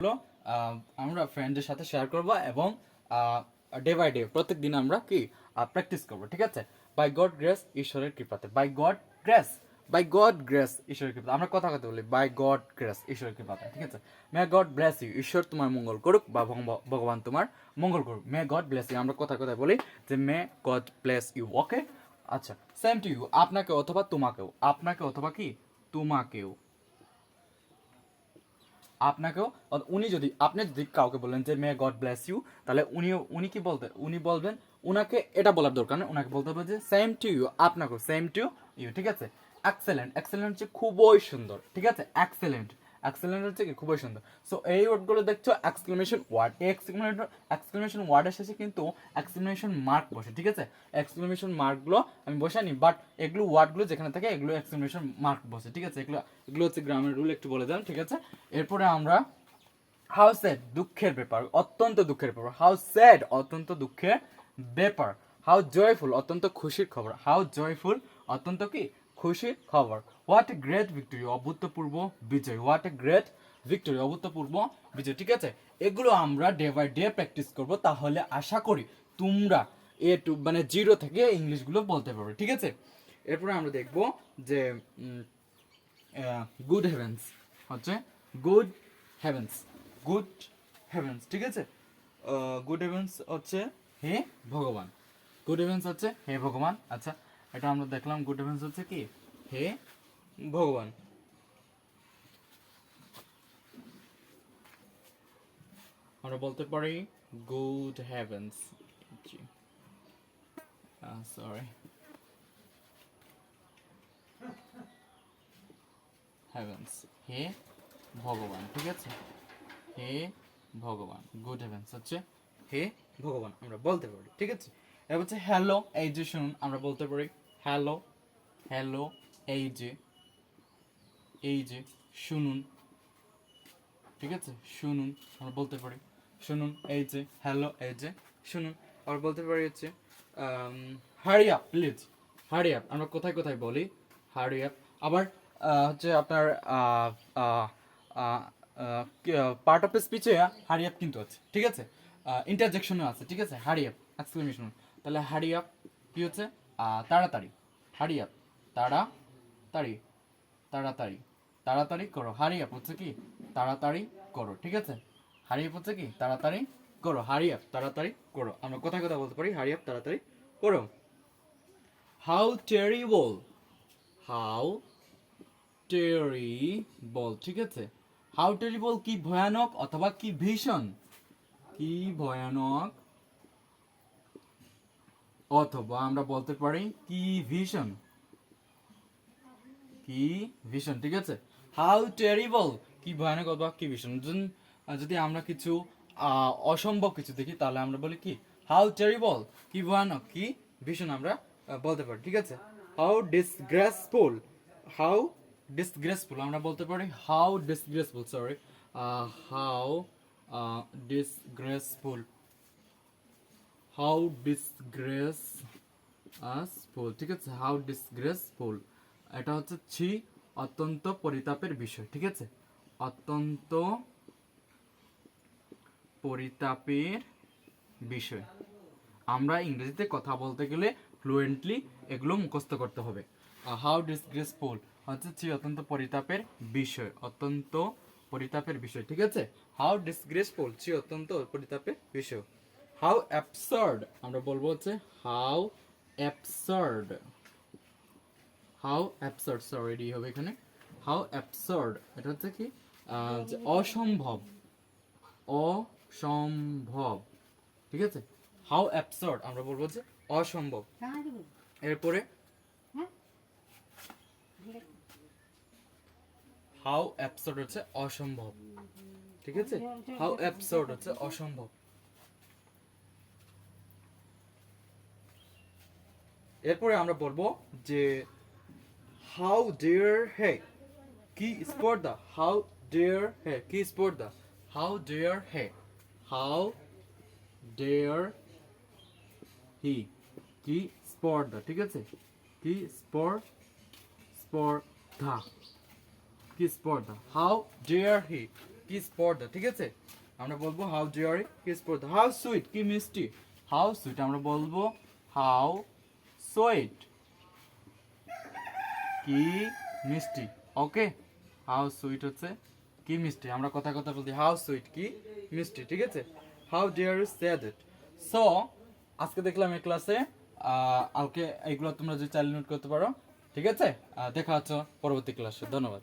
হলো আমরা ফ্রেন্ডদের সাথে শেয়ার করব এবং ডে বাই ডে প্রত্যেক দিন আমরা কি প্র্যাকটিস করব, ঠিক আছে? বাই গড গ্রেস, ঈশ্বরের কৃপাতে, বাই গড গ্রেস ঈশ্বরের কৃপাতে আমরা কথা কথা বলি, বাই গড গ্রেস ঈশ্বরের কৃপাতে, ঠিক আছে? মে গড ব্লেস ইউ, ঈশ্বর তোমার মঙ্গল করুক বা ভগবান তোমার মঙ্গল করুক। মে গড ব্লেস ইউ, আমরা কথা কথা বলি যে মে গড ব্লেস ইউ। ওকে, আচ্ছা, সেম টু ইউ, আপনাকে অথবা তোমাকেও, আপনাকে অথবা কি তোমাকেও, আপনাকেও। আপনি যদি কাউকে বলেন যে মে গড ব্লেস ইউ, তাহলে উনি কি উনি বলবেন, উনাকে এটা বলার দরকার নেই, উনাকে বলতে হবে যে সেম টু ইউ, আপনাকেও সেম টু ইউ, ঠিক আছে? এক্সেলেন্ট, এক্সেলেন্ট হচ্ছে খুবই সুন্দর, ঠিক আছে? এক্সেলেন্ট, এক্সেলেন্ট হচ্ছে কি খুবই সুন্দর। সো এই ওয়ার্ডগুলো দেখছো এক্সক্লেমেশন ওয়ার্ড, এই এক্সক্লেমেশন ওয়ার্ডের শেষে কিন্তু এক্সক্লেমেশন মার্ক বসে, ঠিক আছে? এক্সক্লেমেশন মার্কগুলো আমি বসাইনি, বাট এগুলো ওয়ার্ডগুলো যেখানে থাকে এগুলো এক্সক্লেমেশন মার্ক বসে, ঠিক আছে? এগুলো এগুলো হচ্ছে গ্রামের রুল, একটু বলে দেন, ঠিক আছে? এরপরে আমরা হাউ স্যাড, দুঃখের ব্যাপার, অত্যন্ত দুঃখের ব্যাপার। হাউ স্যাড, অত্যন্ত দুঃখের ব্যাপার। হাউ জয়ফুল, অত্যন্ত খুশির খবর। হাউ জয়ফুল, অত্যন্ত কি খুশির খবর। হোয়াট এ গ্রেট ভিক্টরি, অভূতপূর্ব বিজয়। হোয়াট এ গ্রেট ভিক্টরি, অভূতপূর্ব বিজয়, ঠিক আছে? এগুলো আমরা ডে বাই ডে প্র্যাকটিস করব, তাহলে আশা করি তোমরা মানে জিরো থেকে ইংলিশগুলো বলতে পারবে, ঠিক আছে? এরপরে আমরা দেখব যে গুড হেভেন্স হচ্ছে গুড হেভেন্স, গুড হেভেন্স, ঠিক আছে? গুড হেভেন্স হচ্ছে হে ভগবান, গুড হেভেন্স হচ্ছে হে ভগবান। আচ্ছা, এটা আমরা দেখলাম, গুড হেভেন্স হচ্ছে কি হে ভগবান। আমরা বলতে পারি গুড হেভেন্স, সরি, হেভেন্স, হে ভগবান, ঠিক আছে? হে ভগবান, গুড হেভেন্স হচ্ছে হে ভগবান, আমরা বলতে পারি, ঠিক আছে? এবার হচ্ছে হ্যালো, এই যে শুনুন, আমরা বলতে পারি হ্যালো, হ্যালো, এই যে, এই যে শুনুন, ঠিক আছে? শুনুন, আমরা বলতে পারি শুনুন, এই যে হ্যালো, এই যে শুনুন। আবার বলতে পারি হচ্ছে hurry up please, hurry up, আমরা কোথায় কোথায় বলি হারি আপ। আবার হচ্ছে আপনার পার্ট অফ স্পিচে হারি আপ কিন্তু আছে, ঠিক আছে? ইন্টারজেকশনও আছে, ঠিক আছে? হারি আপ এক্সক্লেমেশন, তাহলে হারি আপ কি হচ্ছে তাড়াতাড়ি, হারি আপ তাড়াতাড়ি, তাড়াতাড়ি, তাড়াতাড়ি করো। হারি আপ হচ্ছে কি তাড়াতাড়ি করো, ঠিক আছে? হারি আপ হচ্ছে কি তাড়াতাড়ি করো, হারি আপ তাড়াতাড়ি করো। আমরা কোথায় কথা বলতে পারি হারি আপ তাড়াতাড়ি করো। হাউ টেরিবল, হাউ টেরিবল, ঠিক আছে? হাউ টেরিবল কি ভয়ানক অথবা কি ভীষণ, কি ভয়ানক, অথবা আমরা বলতে পারি কি ভীষণ, কি ভীষণ, ঠিক আছে? হাউ টেরিবল কি ভয়ানক অথবা কি ভীষণ। যদি আমরা কিছু অসম্ভব কিছু দেখি, তাহলে আমরা বলি কি হাউ টেরিবল, কি ভয়ানক, কি ভীষণ, আমরা বলতে পারি, ঠিক আছে? হাউ ডিসগ্রেসফুল, হাউ ডিসগ্রেসফুল, আমরা বলতে পারি how disgraceful, sorry, how disgraceful, how disgraceful, ঠিক আছে? হাউ ডিসগ্রেসফুল, এটা হচ্ছে ছি, অত্যন্ত পরিতাপের বিষয়, ঠিক আছে? অত্যন্ত পরিতাপের বিষয়। আমরা ইংরেজিতে কথা বলতে গেলে ফ্লুয়েন্টলি এগুলো মুখস্থ করতে হবে। হাউ ডিসগ্রেসফুল হচ্ছে ছি, অত্যন্ত পরিতাপের বিষয়, অত্যন্ত পরিতাপের বিষয়, ঠিক আছে? হাউ ডিসগ্রেসফুল, ছি, অত্যন্ত পরিতাপের বিষয়। হাউ অ্যাবসার্ড, আমরা বলবো হচ্ছে how absurd, how absurd, sorry D হবে এখানে। হাউ অ্যাবসার্ড, এটা হচ্ছে কি যে অসম্ভব, অসম্ভব, ঠিক আছে? হাউ অ্যাবসার্ড, আমরা বলবো যে অসম্ভব। এরপরে হাউ অ্যাবসার্ড হচ্ছে অসম্ভব, ঠিক আছে? হাউ অ্যাবসার্ড হচ্ছে অসম্ভব। এরপরে আমরা বলবো যে হাউ ডেয়ার হে, কি স্পর্ধা, হাউ ডেয়ার হে, কি স্পর্ধা, how dare he, how dare he, কি স্পর্ধা, ঠিক আছে? কি স্পর্ধা, কি স্পর্ধা, how dare he, kiss for the, ঠিক আছে? আমরা বলবো how dear kiss for the. How sweet, কি মিষ্টি। হাউ সুইট আমরা বলবো হাউ সুইট, কি মিষ্টি। ওকে, হাউ সুইট হচ্ছে কি মিষ্টি। আমরা কথা কথা বলছি হাউ সুইট, কি মিষ্টি, ঠিক আছে? How dear you say that. So আজকে দেখলাম এই ক্লাসে কালকে এইগুলো তোমরা যদি চাইলে নোট করতে পারো, ঠিক আছে? দেখা হচ্ছে পরবর্তী ক্লাসে। ধন্যবাদ।